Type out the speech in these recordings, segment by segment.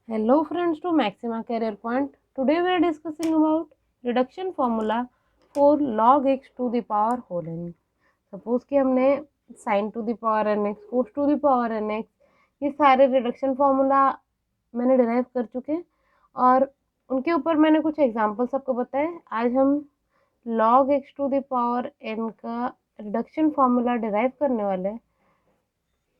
Hello friends to Maxima Career Point. Today we are discussing about reduction formula for log x to the power whole n. Suppose कि हमने sin to the power nx, cos to the power nx ये सारे reduction formula मैंने derive कर चुके हैं और उनके ऊपर मैंने कुछ एग्जांपल्स आपको बताए। आज हम log x to the power n का रिडक्शन फॉर्मूला डिराइव करने वाले हैं।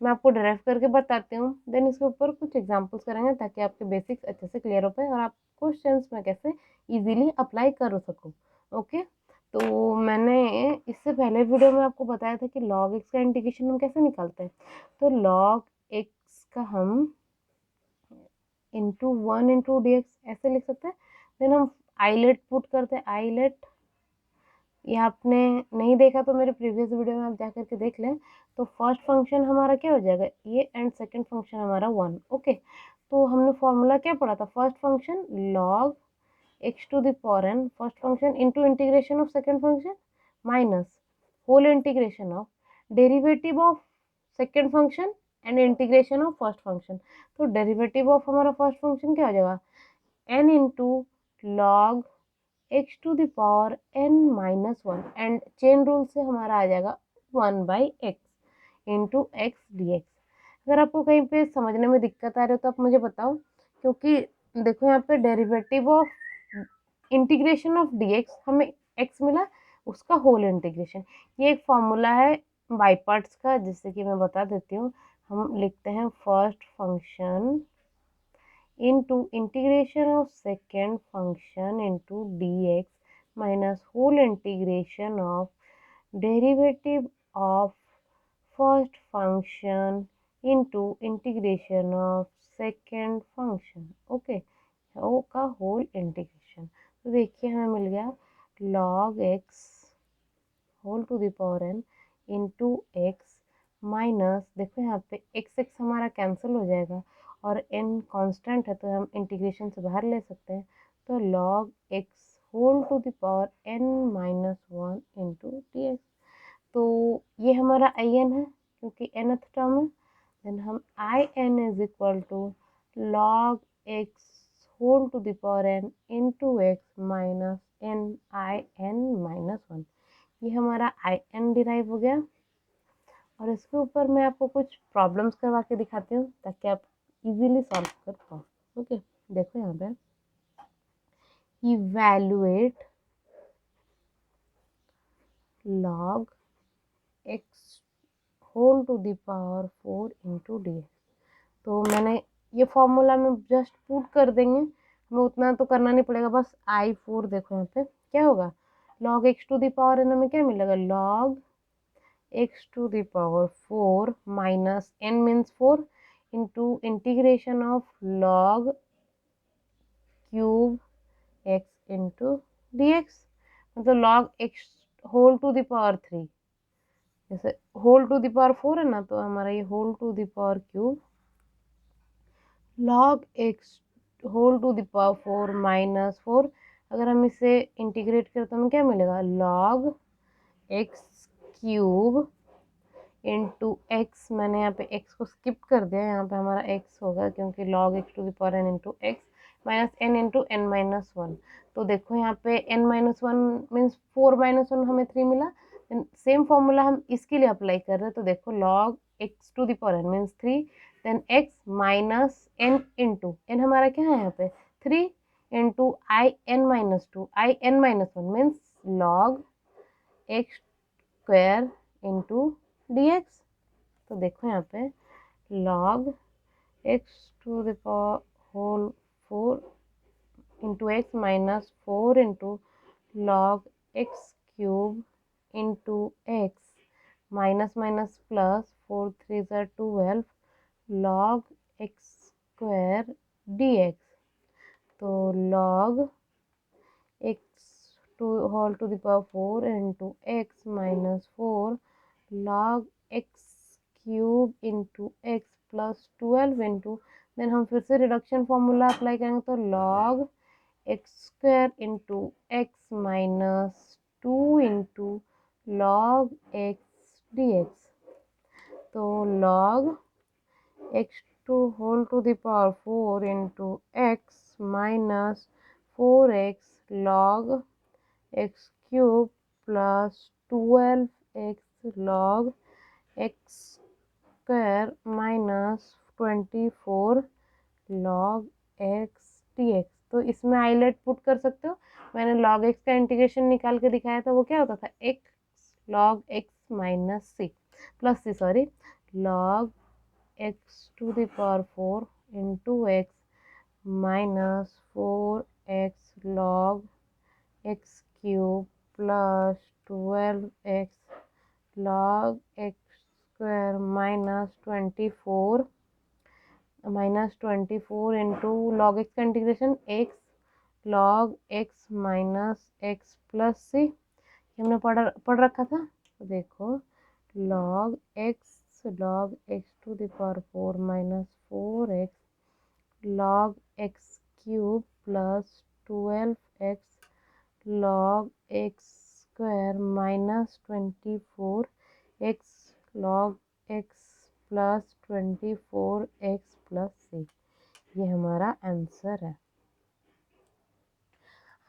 मैं आपको डिराइव करके बताती हूँ, देन इसके ऊपर कुछ एग्जांपल्स करेंगे ताकि आपके बेसिक्स अच्छे से क्लियर हो पाए और आप क्वेश्चंस में कैसे इजीली अप्लाई कर सको। ओके, तो मैंने इससे पहले वीडियो में आपको बताया था कि log x का इंटीग्रेशन हम कैसे निकालते हैं। तो log x का हम इंटू 1 इंटू डी एक्स ऐसे लिख सकते हैं। देन हम आईलेट पुट करते हैं। आईलेट ये आपने नहीं देखा तो मेरे प्रीवियस वीडियो में आप जा करके देख लें। तो फर्स्ट फंक्शन हमारा क्या हो जाएगा, ये, एंड सेकंड फंक्शन हमारा 1। ओके, तो हमने फॉर्मूला क्या पढ़ा था, first function log x to the power n, first function into integration of second function minus whole integration of derivative of second function and integration of first function. तो derivative of हमारा first function क्या हो जाएगा, n into log x to the power n minus 1 and chain rule से हमारा आ जाएगा 1 by x into x d x. अगर आपको कहीं पे समझने में दिक्कत आ रही हो तो आप मुझे बताओ, क्योंकि देखो यहाँ पे derivative of integration of D x हमें x मिला, उसका होल इंटीग्रेशन। ये एक फॉर्मूला है बाई पार्ट्स का, जिससे कि मैं बता देती हूँ। हम लिखते हैं first function into integration of second function into dx minus whole integration of derivative of first function into integration of second function। Okay, वो का होल इंटीग्रेशन। तो देखिए हमें मिल गया log x whole to the power n into x minus, देखो यहाँ पे x x हमारा कैंसिल हो जाएगा और n कांस्टेंट है तो हम इंटीग्रेशन से बाहर ले सकते हैं। तो log x whole to the power n minus 1 into d x. तो ये हमारा आई एन है क्योंकि nth टर्म है। देन हम I n is equal to log x whole to the power n into x minus n I N minus 1। ये हमारा I N derive हो गया और इसके ऊपर मैं आपको कुछ प्रॉब्लम्स करवा के दिखाती हूँ ताकि आप इजीली सॉल्व कर पाओ। ओके, देखो यहाँ पे evaluate log x whole to the power 4 into d x. तो मैंने ये फॉर्मूला में जस्ट पुट कर देंगे, हमें उतना तो करना नहीं पड़ेगा, बस I4 देखो यहाँ पे क्या होगा, log x to the power n हमें क्या मिलेगा, log x to the power 4 minus n means 4 into integration of log cube x into dx। मतलब log x whole to the power 3, जैसे होल टू द पावर 4 है ना, तो हमारा ये whole to the power cube log x whole to the power 4 minus 4। अगर हम इसे इंटीग्रेट करें तो हमें क्या मिलेगा, log x cube into x, मैंने यहाँ पे एक्स को स्किप कर दिया, यहाँ पे हमारा एक्स होगा क्योंकि log x to the power n into x minus n into n minus 1। तो देखो यहाँ पे n माइनस 1 मीन्स 4 माइनस 1 हमें 3 मिला। सेम फॉर्मूला हम इसके लिए अप्लाई कर रहे हैं। तो देखो log x to the power n means 3, then x minus n into n हमारा क्या है यहाँ पे 3 into I N minus 2, I N minus 1 means log x square into d x. तो देखो यहाँ पे log x to the power whole 4 into x minus 4 into log x cube into x minus minus plus 4 3 ज़ा 12 log x square D x. तो log x to whole to the power 4 into x minus 4 log x cube into x plus 12 into, then हम फिर से reduction formula apply करेंगे तो log x square into x minus 2 into log x d x. तो log x whole to the power 4 into x minus 4x log x cube plus 12x log x square minus 24 log x dx। तो इसमें islet put कर सकते हो। मैंने log x का integration निकाल के दिखाया था, वो क्या होता था, x log x minus c plus c sorry log x to the power 4 into x minus 4x log x cube plus 12x log x square minus 24 into log x का integration x log x minus x plus C, हमने पढ़ रखा था। तो देखो log x to the power 4 minus 4x log x cube plus 12x log x square minus 24x log x plus 24x plus C, ये हमारा answer है।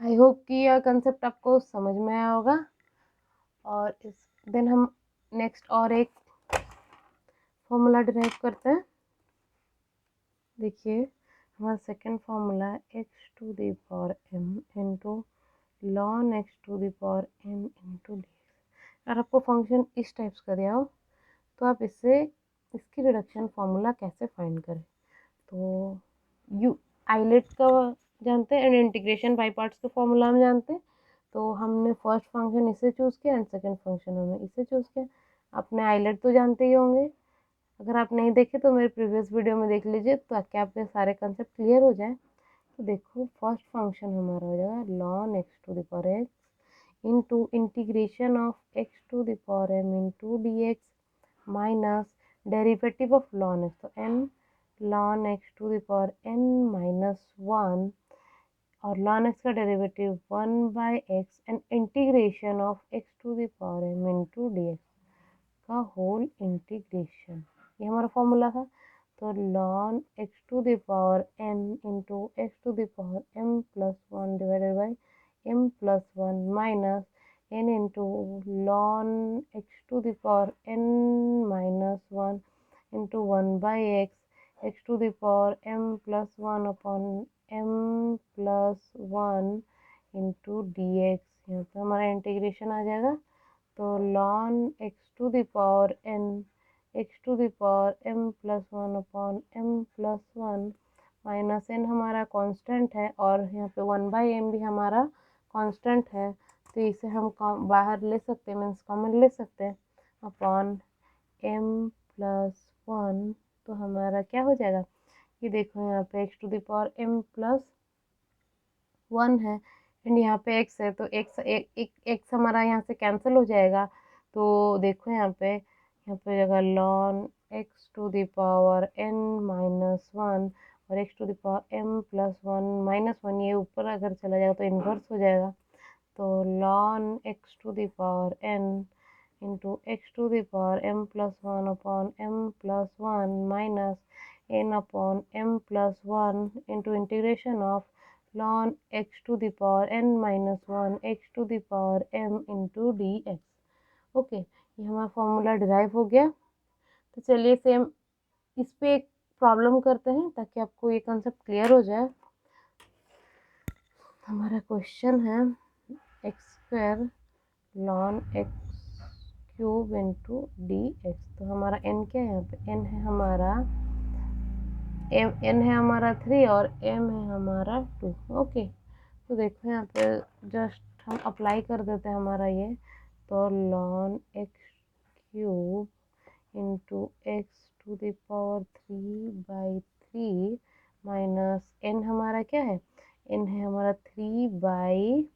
I hope कि यह कंसेप्ट आपको समझ में आया होगा। और इस देन हम नेक्स्ट और एक फॉर्मूला डिराइव करते हैं। देखिए हमारा सेकेंड फॉर्मूला है x to the power m into ln x to the power n into d. अगर आपको फंक्शन इस टाइप्स का दिया हो तो आप इसकी रिडक्शन फॉर्मूला कैसे फाइंड करें। तो यू आइलेट का जानते हैं एंड इंटीग्रेशन बाई पार्ट्स का फॉर्मूला हम जानते हैं। तो हमने फर्स्ट फंक्शन इसे चूज़ किया एंड सेकंड फंक्शन हमने इसे चूज़ किया। अपने आइलेट तो जानते ही होंगे, अगर आप नहीं देखे तो मेरे प्रीवियस वीडियो में देख लीजिए ताकि आपके सारे कंसेप्ट क्लियर हो जाए। तो देखो फर्स्ट फंक्शन हमारा हो जाएगा ln x to the power x into integration of x to the power m into d x minus derivative of ln x, तो n ln x to the power n minus 1 और ln x का derivative 1 by x and integration of x to the power m into d x का whole integration, ये हमारा formula था। तो ln x to the power n into x to the power m plus 1 divided by m plus 1 minus n into ln x to the power n minus 1 into 1 by x to the power m plus 1 upon m plus 1 into d x. यहाँ पे हमारा integration आ जाएगा। तो ln x to the power n x to the power m plus 1 upon m plus 1 minus n हमारा constant है और यहाँ पे 1 बाई m भी हमारा कांस्टेंट है, तो इसे हम बाहर ले सकते हैं, मीन्स कॉमन ले सकते हैं अपॉन m प्लस 1। तो हमारा क्या हो जाएगा, ये देखो यहाँ पे x to the power m plus 1 है एंड यहाँ पे x है, तो x हमारा यहाँ से कैंसिल हो जाएगा। तो देखो यहाँ पे जगह ln x to the power n minus 1 और x to the power m plus 1 minus 1, ये ऊपर अगर चला जाएगा तो इन्वर्स हो जाएगा। तो ln x to the power n into x to the power m plus 1 upon m plus 1 minus n upon m plus 1 into integration of ln x to the power n minus 1 x to the power m into d x. Okay, ये हमारा formula derive हो गया। तो चलिए same इस पे एक problem करते हैं ताकि आपको ये कंसेप्ट क्लियर हो जाए। हमारा क्वेश्चन है x square ln x cube into d x. तो हमारा n क्या है, यहाँ पे n है हमारा n है हमारा 3 और m है हमारा 2। ओके, तो देखो यहाँ पे जस्ट हम अप्लाई कर देते हैं हमारा ये। तो ln x cube into x to the power 3 by 3 minus n हमारा क्या है, n है हमारा 3 by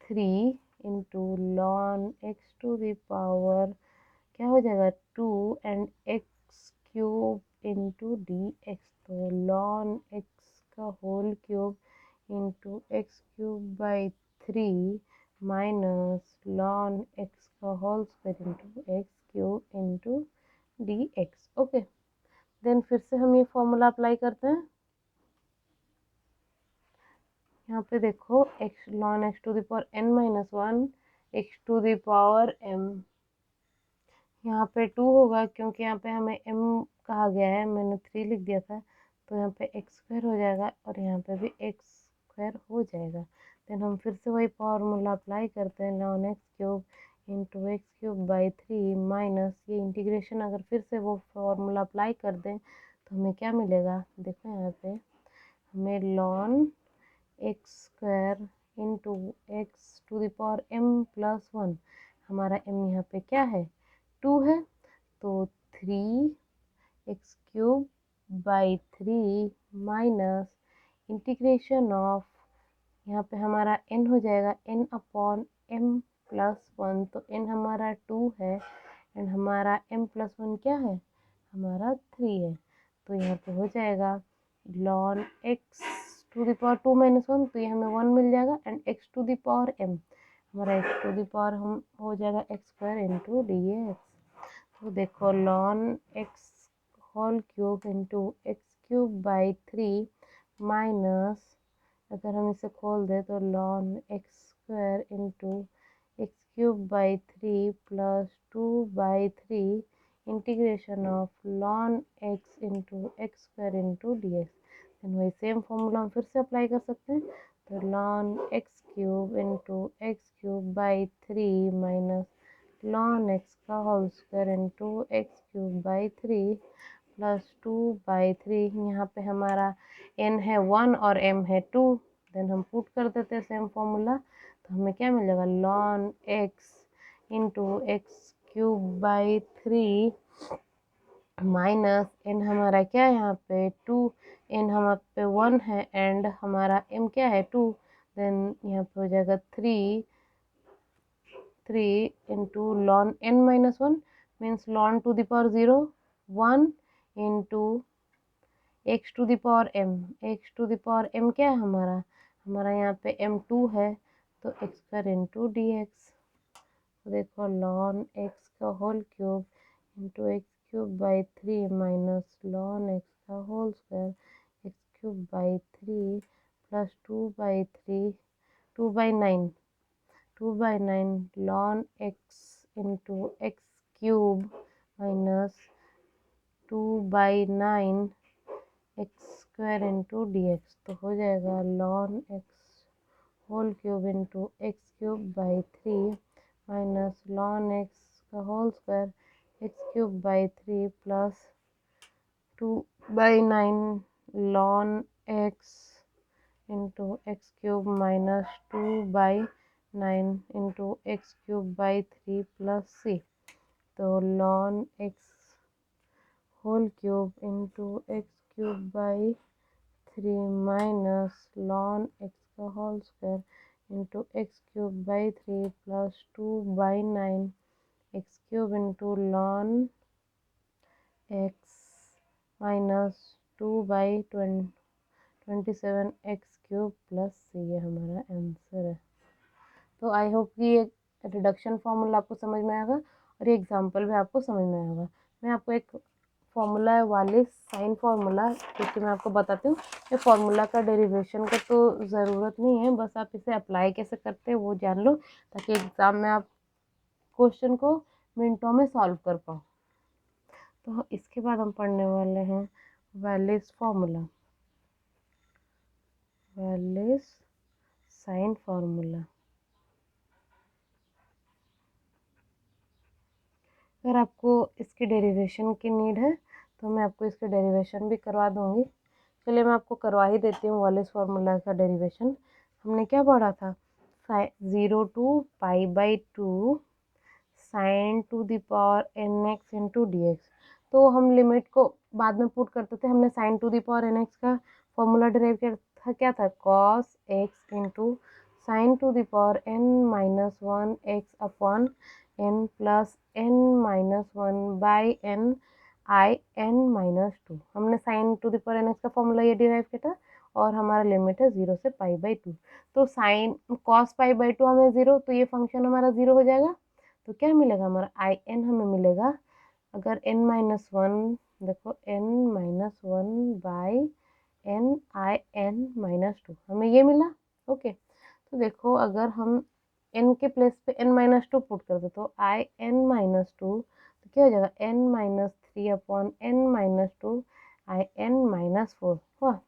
3 into ln x to the power क्या हो जाएगा 2 and x cube into d x. तो ln x का whole cube into x cube by 3 minus ln x का whole square into x cube into d x. Okay, then फिर से हम ये फॉर्मूला अप्लाई करते हैं। यहाँ पे देखो x ln x to the power n minus 1 x to the power m, यहाँ पे 2 होगा क्योंकि यहाँ पे हमें m कहा गया है, मैंने 3 लिख दिया था, तो यहाँ पे x स्क्वायर हो जाएगा और यहाँ पे भी x स्क्वायर हो जाएगा। देन हम फिर से वही फॉर्मूला अप्लाई करते हैं, ln x cube into x cube by 3 minus ये इंटीग्रेशन, अगर फिर से वो फॉर्मूला अप्लाई कर दें तो हमें क्या मिलेगा, देखो यहाँ पे हमें ln x square into x to the power m plus 1, हमारा m यहाँ पे क्या है 2 है, तो 3x cube by 3 minus integration of, यहाँ पे हमारा n हो जाएगा n अपॉन m प्लस 1, तो n हमारा 2 है एंड हमारा m प्लस 1 क्या है, हमारा 3 है, तो यहाँ पे हो जाएगा ln x to the power 2 minus 1, तो ये हमें 1 मिल जाएगा and x to the power m, हमारा x टू द पावर हम हो जाएगा x square into d x. तो देखो ln x whole cube into x cube by 3 minus, अगर हम इसे खोल दें तो ln x square into x cube by 3 plus 2 by 3 integration of ln x into x square into d x. Then वही same formula हम फिर से अप्लाई कर सकते हैं, तो ln x cube into x cube by 3 minus ln x का whole square into x cube by 3 plus 2 by 3, यहाँ पे हमारा n है 1 और m है 2, देन हम पुट कर देते हैं सेम फॉर्मूला, तो हमें क्या मिलेगा ln x into x cube by 3 minus n हमारा क्या है यहाँ पे 2, n हमारे पे 1 है एंड हमारा m क्या है 2, देन यहाँ पे हो जाएगा 3 into ln n minus 1 means ln to the power 0 1 into x to the power m, x to the power m क्या है हमारा, हमारा यहाँ पे m 2 है, तो x square into d x. तो देखो ln x का whole cube into x cube by 3 minus ln x का whole square x cube by 3 plus 2 by 9 ln x into x cube minus 2 by 9 x square into d x, तो हो जाएगा ln x whole cube into x cube by 3 minus ln x का whole square x cube by 3 plus 2 by 9 ln x into x cube minus 2 by 9 into x cube by 3 plus c, तो ln x whole cube into x cube by 3 minus ln x का whole square into x cube by 3 plus 2 by 9 x cube into ln x minus 2 by 27 x cube plus c, ये हमारा answer है। तो I hope कि ये reduction formula आपको समझ में आएगा और ये एग्जांपल भी आपको समझ में आएगा। मैं आपको एक फॉर्मूला है वालिस साइन फार्मूला, क्योंकि मैं आपको बताती हूँ ये फार्मूला का डेरिवेशन का तो ज़रूरत नहीं है, बस आप इसे अप्लाई कैसे करते हैं वो जान लो, ताकि एग्ज़ाम में आप क्वेश्चन को मिनटों में सॉल्व कर पाओ। तो इसके बाद हम पढ़ने वाले हैं Wallis formula, Wallis sine formula. अगर आपको इसके डेरिवेशन की नीड है तो मैं आपको इसके डेरिवेशन भी करवा दूंगी। चलिए मैं आपको करवा ही देती हूँ वालिस फार्मूला का डेरिवेशन। हमने क्या पढ़ा था, 0 to pi by 2 sine to the power n x into d x. तो हम लिमिट को बाद में पुट करते थे, हमने sine to the power n x का फॉर्मूला डिराइव किया था, क्या था cos x into sine to the power n minus 1 x upon n plus n minus 1 by n I N minus 2। हमने sine to the power n x का formula ये derive किया था और हमारा लिमिट है 0 से पाई बाई 2। तो साइन कॉस पाई बाई 2 हमें 0, तो ये फंक्शन हमारा 0 हो जाएगा, तो क्या मिलेगा हमारा आई एन हमें मिलेगा अगर n माइनस वन, देखो n minus one by n I n minus to, हमें ये मिला। ओके, तो देखो अगर हम n के प्लेस पे n माइनस टू पुट कर दे तो आई n माइनस टू, तो क्या हो जाएगा n minus three upon n minus two I n minus four हुआ।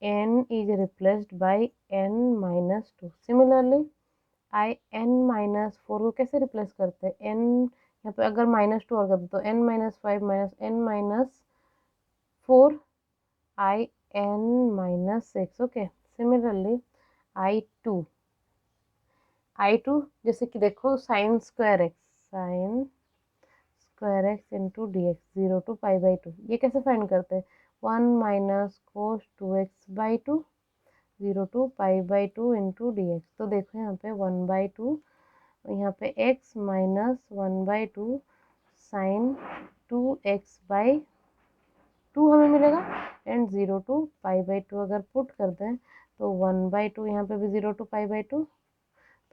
n is replaced by n minus two. Similarly I n minus four को कैसे रिप्लेस करते हैं, n यहाँ पे अगर माइनस टू और कर दो तो n minus five minus n minus four I n minus six. Okay, similarly I two जैसे कि देखो sine square x into d x, zero to pi by two, ये कैसे फाइंड करते हैं, one minus cos two x by two, zero to pi by two into d x. तो देखो यहाँ पे वन बाई टू, यहाँ पे x minus one by two sine two x by two हमें मिलेगा, and zero to pi by two अगर put करते हैं तो वन बाई टू, यहाँ पे भी zero to pi by two,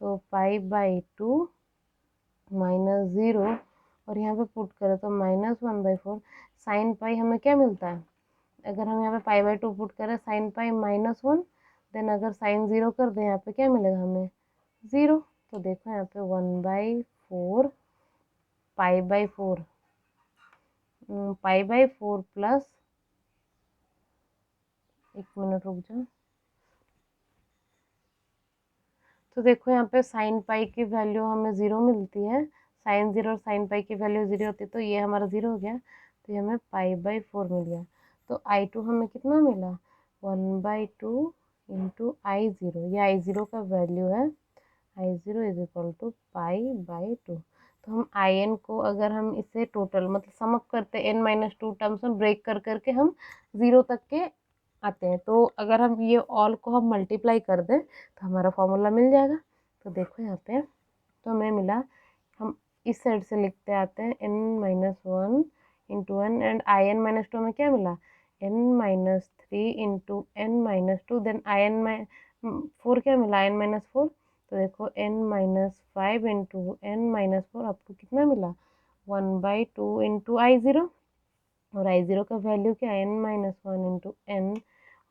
तो pi by two minus zero, और यहाँ पे पुट करें तो minus one by four sine pi हमें क्या मिलता है, अगर हम यहाँ पे पाई बाई टू पुट करें sine pi minus one, then अगर साइन ज़ीरो कर दें यहाँ पे क्या मिलेगा हमें ज़ीरो। तो देखो यहाँ पे one by four pi by four, pi by four plus, एक मिनट रुक जाओ, तो देखो यहाँ पे साइन पाई की वैल्यू हमें ज़ीरो मिलती है, साइन ज़ीरो और साइन पाई की वैल्यू ज़ीरो होती है, तो ये हमारा ज़ीरो हो गया, तो ये हमें पाई बाई फोर मिल गया। तो आई टू हमें कितना मिला, one by two into I zero, ये आई ज़ीरो का वैल्यू है, I zero is equal to pi by two. तो हम आई एन को अगर हम इसे टोटल मतलब सम अप करते हैं एन माइनस टू टर्म्स में ब्रेक कर करके हम ज़ीरो तक के आते हैं, तो अगर हम ये ऑल को हम मल्टीप्लाई कर दें तो हमारा फॉर्मूला मिल जाएगा। तो देखो यहाँ पे, तो हमें मिला, हम इस साइड से लिखते आते हैं N minus one into N, and I N minus two में क्या मिला, N minus three into N minus two, then I N four क्या मिला, आई एन माइनस फोर, तो देखो N minus five into N minus four, आपको कितना मिला one by two into I zero, और आई ज़ीरो का वैल्यू क्या है N minus one into N,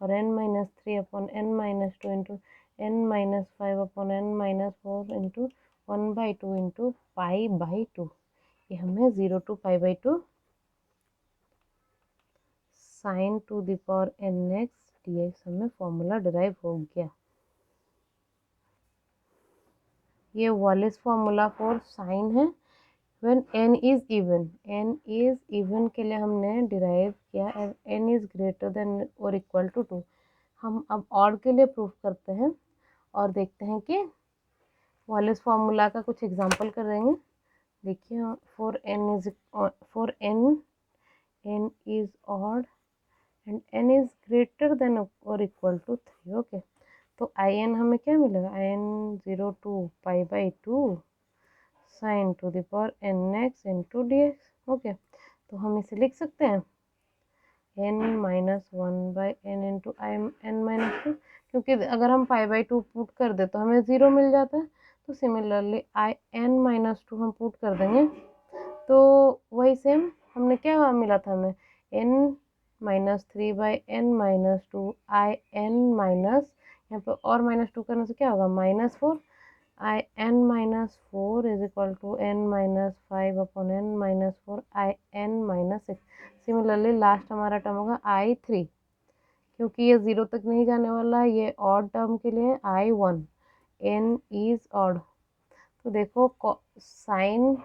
और N minus three upon n minus two into N minus five upon n minus four into one by two into pi by two, ये हमें zero to pi by two sine to the power n x d x हमें formula derive हो गया। ये Wallis formula for sine है when n is even, n is even के लिए हमने डिराइव किया, and n is greater than और इक्वल टू टू। हम अब ऑड के लिए प्रूफ करते हैं और देखते हैं कि वॉलिस फॉर्मूला का कुछ एग्जांपल करेंगे। देखिए for n is odd and n is greater than और इक्वल टू थ्री। ओके, तो आई एन हमें क्या मिलेगा, I n zero to pi by two sine to the power n x into d x. Okay, तो हम इसे लिख सकते हैं N minus one by n into I N minus two, क्योंकि अगर हम पाई बाई टू पुट कर दे तो हमें ज़ीरो मिल जाता है, तो similarly I N minus two हम पुट कर देंगे तो वही सेम हमने क्या मिला था हमें n minus three by n minus two I N minus, यहाँ पे और माइनस टू करने से क्या होगा minus four, I N minus four is equal to n minus five upon n minus four I N minus six. Similarly last हमारा term होगा I three, क्योंकि ये ज़ीरो तक नहीं जाने वाला है, ये ऑड टर्म के लिए I one, n is odd. तो देखो sine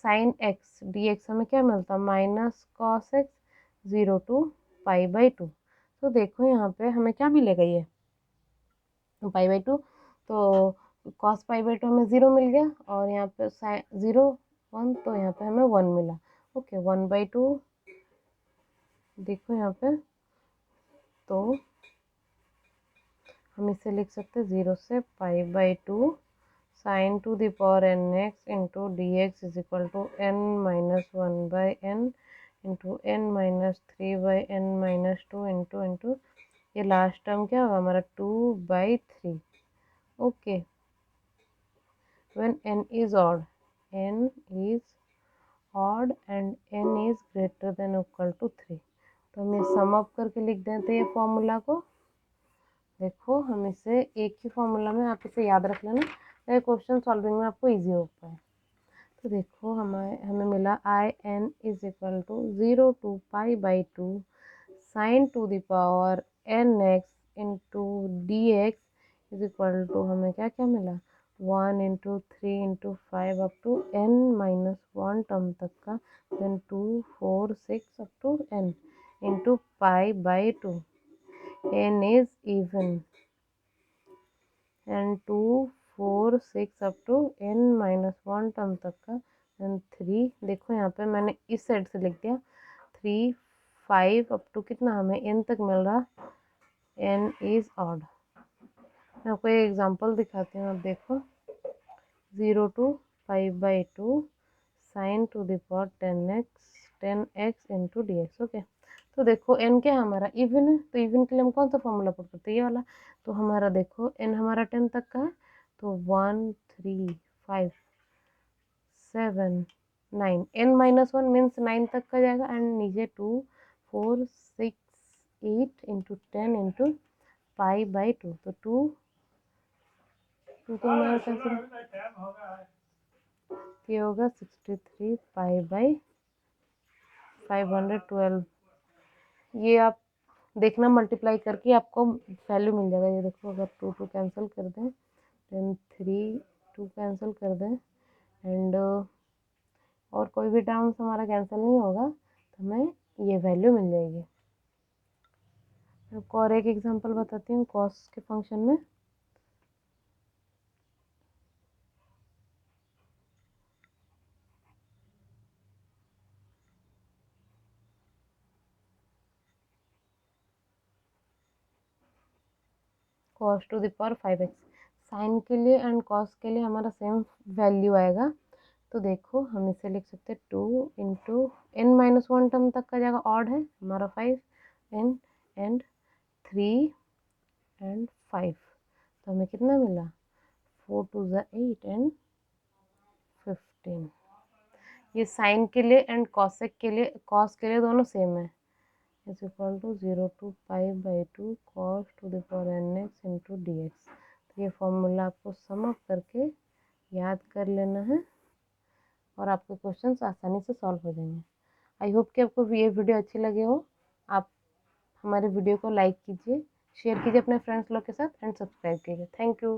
sine x d x हमें क्या मिलता minus cos x zero to pi by two. तो देखो यहाँ पे हमें क्या मिलेगा, ये पाई बाई टू, तो कॉस पाई बाई टू हमें ज़ीरो मिल गया, और यहाँ पे ज़ीरो वन, तो यहाँ पे हमें वन मिला। ओके, वन बाई टू देखो यहाँ पे, तो हम इसे लिख सकते हैं ज़ीरो से pi by two sine to the power n x into d x is equal to n minus one by n into N minus three by n minus two into ये लास्ट टर्म क्या होगा हमारा two by three. Okay, when n is odd odd and n is greater than equal to 3। तो हम ये sum up करके लिख देते हैं ये फॉर्मूला को। देखो हम इसे एक ही फॉर्मूला में, आप इसे याद रख लेना, ये क्वेश्चन सॉल्विंग में आपको इजी हो पाए। तो देखो हमें मिला I n is equal to 0 to pi by 2 sine to the power n x into d x is equal to, हमें क्या क्या मिला, 1 into 3 into 5 up to n minus 1 term तक का, then 2 4 6 up to n into pi by 2। n is even and 2 4 6 up to n minus 1 term तक का, and 3, देखो यहाँ पे मैंने इस साइड से लिख दिया 3 5 अप टू कितना हमें n तक मिल रहा, n इज ऑड। मैं आपको एक एग्जांपल दिखाती हूँ। आप देखो 0 to 5 by 2 sine to the power 10x into d x. Okay, तो देखो n क्या है हमारा, इवन है, तो इवन के लिए हम कौन सा फॉर्मूला पुट करते हैं, ये वाला। तो हमारा देखो n हमारा 10 तक का है, तो 1 3 5 7 9, n माइनस 1 मीन्स 9 तक का जाएगा, एंड नीचे 2 4 6 8 इंटू 10 इंटू पाई बाई 2। तो 2 तो हमारा कैसे ये होगा 63 पाई बाई 512। ये आप देखना मल्टीप्लाई करके आपको वैल्यू मिल जाएगा। ये देखो अगर 2 2 कैंसिल कर दें, देन 3 2 कैंसिल कर दें, एंड और कोई भी टर्म्स हमारा कैंसिल नहीं होगा, तो हमें ये वैल्यू मिल जाएगी। आपको और एक एग्जांपल बताती हूँ कॉस के फंक्शन में। Cos to the power 5x, sine के लिए एंड कॉस के लिए हमारा सेम वैल्यू आएगा। तो देखो हम इसे लिख सकते हैं 2 इंटू n माइनस 1 टर्म तक का जाएगा, ऑड है हमारा 5 n एंड 3 एंड 5, तो हमें कितना मिला 4 2 8 एंड 15। ये साइन के लिए एंड कॉसेक के लिए, कॉस के लिए दोनों सेम है, is equal to 0 to pi by 2 cos to the power n x into d x. तो ये फॉर्मूला आपको सम अप करके याद कर लेना है और आपके क्वेश्चंस आसानी से सॉल्व हो जाएंगे। आई होप कि आपको ये वीडियो अच्छी लगे हो। आप हमारे वीडियो को लाइक कीजिए, शेयर कीजिए अपने फ्रेंड्स लोग के साथ, एंड सब्सक्राइब कीजिए। Thank you.